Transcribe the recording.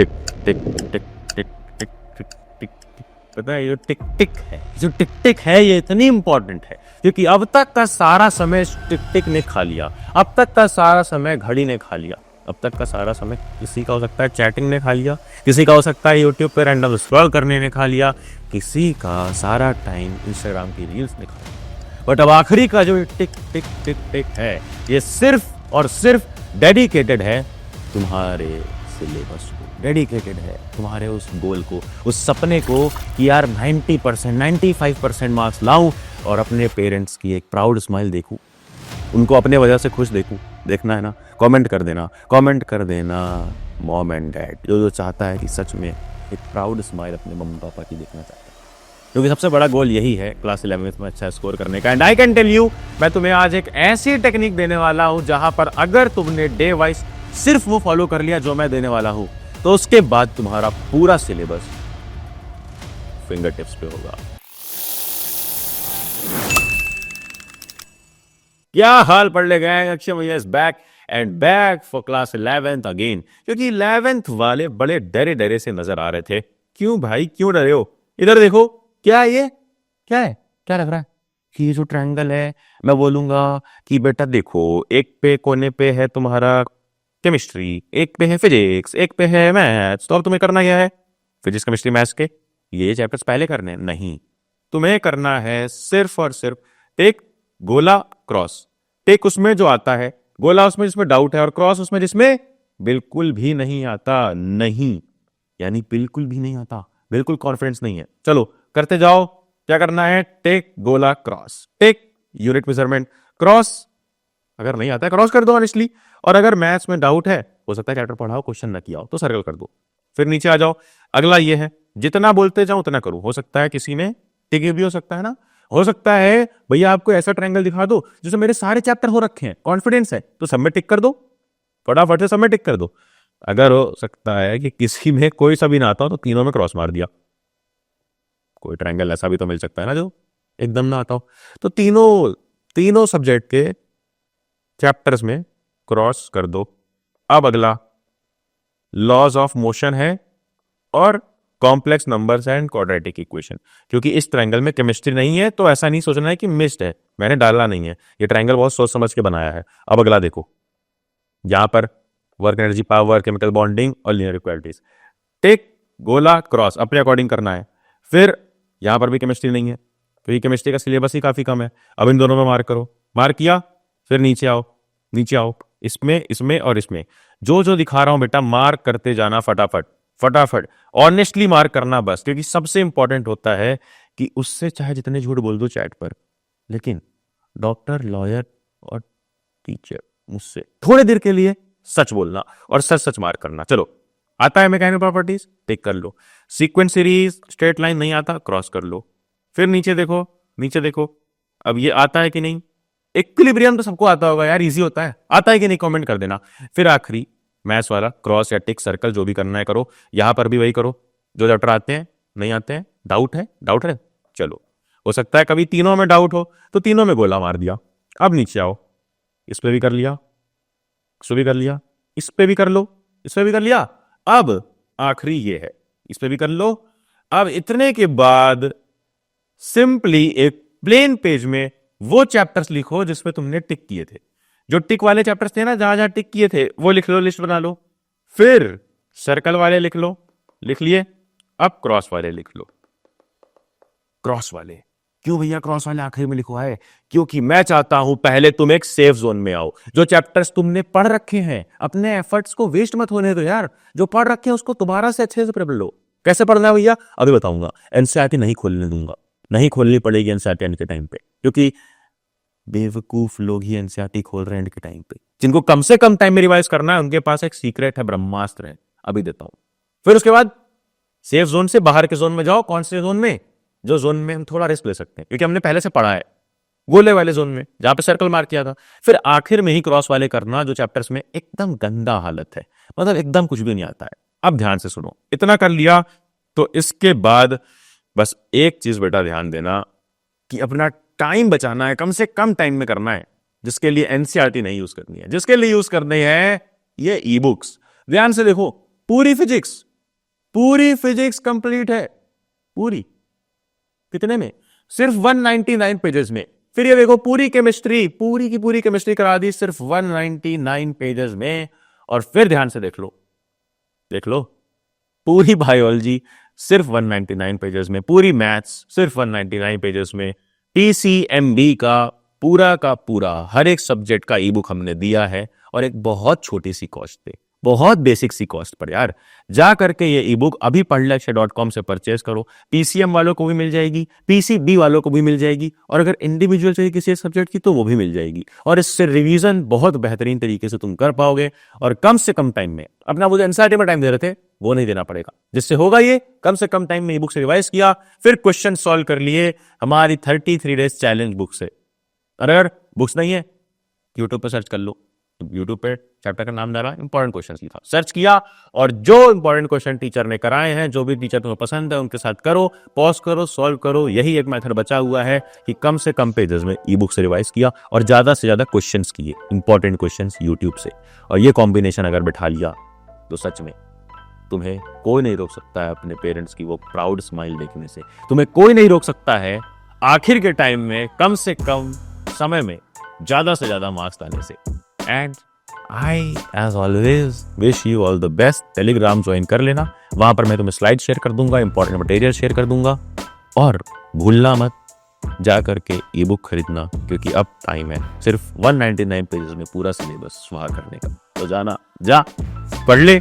टिक टिक टिक टिक टिक टिक टिक टिक। पता है, जो टिक टिक है ये इतनी इंपॉर्टेंट है क्योंकि अब तक का सारा समय टिक टिक ने खा लिया, अब तक का सारा समय घड़ी ने खा लिया, अब तक का सारा समय किसी का हो सकता है चैटिंग ने खा लिया, किसी का हो सकता है यूट्यूब पे रैंडम स्क्रॉल करने ने खा लिया, किसी का सारा टाइम इंस्टाग्राम की रील्स ने खा लिया। बट अब आखिरी का जो टिक टिक टिक टिक है ये सिर्फ और सिर्फ डेडिकेटेड है तुम्हारे सिलेबस को, डेडिकेटेड है तुम्हारे उस गोल को, उस सपने को कि यार 90% 95% मार्क्स लाऊं और अपने पेरेंट्स की एक प्राउड स्माइल देखूं, उनको अपने वजह से खुश देखूं। देखना है ना? कमेंट कर देना मॉम एंड डैड, जो चाहता है कि सच में एक प्राउड स्माइल अपने मम्मी पापा की देखना चाहता है, क्योंकि सबसे बड़ा गोल यही है क्लास 11th में अच्छा स्कोर करने का। And I can tell you, मैं तुम्हें आज एक ऐसी टेक्निक देने वाला हूं जहां पर अगर तुमने डे वाइज सिर्फ वो फॉलो कर लिया जो मैं देने वाला हूं, तो उसके बाद तुम्हारा पूरा सिलेबस फिंगर टिप्स पे होगा। क्या हाल पढ़ ले गए? अक्षय भैया is back and back for class 11th again, क्योंकि 11th वाले बड़े डरे डरे से नजर आ रहे थे। क्यों भाई, क्यों डरे हो? इधर देखो, क्या है ये? क्या है? क्या लग रहा है कि ये जो ट्रायंगल है, मैं बोलूंगा कि बेटा देखो, एक पे कोने पे है तुम्हारा केमिस्ट्री, एक पे है फिजिक्स, एक पे है मैथ्स, तो अब तुम्हें करना क्या है? फिजिक्स केमिस्ट्री मैथ्स के ये चैप्टर्स पहले करने नहीं, तुम्हें करना है सिर्फ और सिर्फ टेक गोला क्रॉस। टेक उसमें जो आता है, गोला उसमें जिसमें डाउट है, और क्रॉस उसमें जिसमें बिल्कुल भी नहीं आता। नहीं यानी बिल्कुल भी नहीं आता, बिल्कुल कॉन्फिडेंस नहीं है। चलो करते जाओ। क्या करना है? टेक गोला cross, take unit measurement cross. अगर नहीं आता है क्रॉस कर दो ऑनेस्टली, और अगर मैथ्स में डाउट है, हो सकता है चैप्टर पढ़ाओ क्वेश्चन न किया हो तो सर्कल कर दो, फिर नीचे आ जाओ। अगला ये है, जितना बोलते जाओ उतना करो। हो सकता है किसी में टिक भी हो सकता है ना, हो सकता है भैया आपको ऐसा ट्रायंगल दिखा दो जिसमें मेरे सारे चैप्टर हो रखे हैं, कॉन्फिडेंस है, तो सब में टिक कर दो, फटाफट से सब में टिक कर दो। अगर हो सकता है कि किसी में कोई सा भी ना आता हो तो तीनों में क्रॉस मार दिया। कोई ट्रायंगल ऐसा भी तो मिल सकता है ना जो एकदम ना आता हो, तो तीनों सब्जेक्ट के चैप्टर्स में क्रॉस कर दो। अब अगला लॉज ऑफ मोशन है और complex numbers and quadratic equation. क्योंकि इस ट्रायंगल में केमिस्ट्री नहीं है तो ऐसा नहीं सोचना है कि मिस्ड है, मैंने डाला नहीं है, ये ट्रायंगल बहुत सोच समझ के बनाया है। अब अगला देखो, यहां पर work energy power, chemical bonding और लीनियर इक्वालिटीज। टेक गोला क्रॉस अपने अकॉर्डिंग करना है। फिर यहां पर भी केमिस्ट्री नहीं है, क्योंकि केमिस्ट्री का सिलेबस ही काफी कम है। अब इन दोनों में मार्क करो, मार्क किया, फिर नीचे आओ, नीचे आओ, इसमें इसमें और इसमें जो जो दिखा रहा हूं बेटा मार्क करते जाना, फटाफट फटाफट, ऑनेस्टली मार्क करना बस। क्योंकि सबसे इंपॉर्टेंट होता है कि उससे चाहे जितने झूठ बोल दो चैट पर, लेकिन डॉक्टर, लॉयर और टीचर मुझसे थोड़ी देर के लिए सच बोलना और सच सच मार्क करना। चलो, आता है मैकेनिकल प्रॉपर्टीज, टिक कर लो। सीक्वेंस सीरीज, स्ट्रेट लाइन नहीं आता, क्रॉस कर लो। फिर नीचे देखो, नीचे देखो, अब ये आता है कि नहीं? इक्विलिब्रियम तो सबको आता होगा यार, इजी होता है, आता है कि नहीं कमेंट कर देना। फिर आखिरी मैथ्स वाला क्रॉस या टिक, सर्कल, जो भी करना है करो। यहां पर भी वही करो, जो चैप्टर आते हैं, नहीं आते हैं, डाउट है, डाउट है, चलो। हो सकता है कभी तीनों में डाउट हो तो तीनों में गोला मार दिया। अब नीचे आओ, इस पे भी कर लिया, इस पे भी कर लिया, इस पे भी कर लो, इस पे भी कर लिया। अब आखिरी ये है, इस पे भी कर लो। अब इतने के बाद सिंपली एक प्लेन पेज में वो चैप्टर्स लिखो जिसमें तुमने टिक किए थे। जो टिक वाले चैप्टर्स थे ना, जहां जहां टिक किए थे वो लिख लो, लिस्ट बना लो। फिर सर्कल वाले लिख लो, लिख लिए। अब क्रॉस वाले लिख लो, क्रॉस वाले। क्यों भैया क्रॉस वाले आखिर में लिखो है? क्योंकि मैं चाहता हूं पहले तुम एक सेफ जोन में आओ। जो चैप्टर्स तुमने पढ़ रखे हैं, अपने एफर्ट्स को वेस्ट मत होने दो यार। जो पढ़ रखे हैं उसको दोबारा से अच्छे से पढ़ लो। कैसे पढ़ना है भैया? अभी बताऊंगा। एनसीईआरटी नहीं खोलने दूंगा, नहीं खोलनी पड़ेगी एनसीईआरटी एंड के टाइम पे, क्योंकि बेवकूफ लोग ही एनसीईआरटी खोल रहे हैं एंड के टाइम पे। जिनको कम से कम टाइम में रिवाइज करना है उनके पास एक सीक्रेट है, ब्रह्मास्त्र है, अभी देता हूं। फिर उसके बाद सेफ जोन से बाहर के जोन में जाओ। कौन से जोन में? जो जोन में हम थोड़ा रिस्क ले सकते हैं, क्योंकि हमने पहले से पढ़ा है, गोले वाले जोन में जहां पे सर्कल मार्क किया था। फिर आखिर में ही क्रॉस वाले करना, जो चैप्टर्स में एकदम गंदा हालत है, मतलब एकदम कुछ भी नहीं आता है। अब ध्यान से सुनो, इतना कर लिया तो इसके बाद बस एक चीज बेटा ध्यान देना कि अपना टाइम बचाना है, कम से कम टाइम में करना है, जिसके लिए एनसीईआरटी नहीं यूज करनी है, जिसके लिए यूज करनी है ये ई बुक्स। ध्यान से देखो, पूरी फिजिक्स, पूरी फिजिक्स कंप्लीट है, पूरी। कितने में? सिर्फ 199 पेजेस में। फिर ये देखो पूरी केमिस्ट्री, पूरी की पूरी केमिस्ट्री करा दी सिर्फ 199 पेजेस में। और फिर ध्यान से देख लो, देख लो, पूरी बायोलॉजी सिर्फ 199 पेजेस में, पूरी मैथ्स सिर्फ 199 पेजेस में। पीसीएमबी का पूरा हर एक सब्जेक्ट का ई बुक हमने दिया है, और एक बहुत छोटी सी कॉस्ट पे, बहुत बेसिक सी कॉस्ट पर यार। जा करके ये ई बुक अभी पढ़लक्ष्य.com से परचेज करो। पीसीएम वालों को भी मिल जाएगी, पीसीबी वालों को भी मिल जाएगी, और अगर इंडिविजुअल चाहिए किसी सब्जेक्ट की तो वो भी मिल जाएगी। और इससे रिवीजन बहुत बेहतरीन तरीके से तुम कर पाओगे, और कम से कम टाइम में। अपना वो जो एनसीईआरटी में टाइम दे रहे थे वो नहीं देना पड़ेगा, जिससे होगा ये कम से कम टाइम में ई बुक से रिवाइज किया, फिर क्वेश्चन सॉल्व कर लिए हमारी 33 डेज चैलेंज बुक से। अगर बुक्स नहीं है, यूट्यूब पर सर्च कर लो, यूट्यूब पे चैप्टर का नाम डाला, इंपॉर्टेंट क्वेश्चन लिखा, सर्च किया, और जो इंपॉर्टेंट क्वेश्चन टीचर ने कराए हैं, जो भी टीचर तुम्हें पसंद है उनके साथ करो, पॉज करो, सॉल्व करो। यही एक मेथड बचा हुआ है कि कम से कम पेजेस में ई बुक से रिवाइज किया और ज्यादा से ज्यादा क्वेश्चंस किए, इंपॉर्टेंट क्वेश्चंस यूट्यूब से। और ये कॉम्बिनेशन अगर बैठा लिया तो सच में तुम्हें कोई नहीं रोक सकता है अपने पेरेंट्स की वो प्राउड स्माइल देखने से। तुम्हें कोई नहीं रोक सकता है आखिर के टाइम में कम से कम समय में ज्यादा से ज्यादा मार्क्स लाने से। And I as always wish you all the best. Telegram join कर लेना, वहां पर मैं तुम्हें स्लाइड शेयर कर दूंगा, इंपॉर्टेंट मटेरियल शेयर कर दूंगा। और भूलना मत जा करके ई बुक खरीदना, क्योंकि अब टाइम है सिर्फ 199 पेजेस में पूरा सिलेबस स्वाहा करने का। तो जाना, जा पढ़ ले।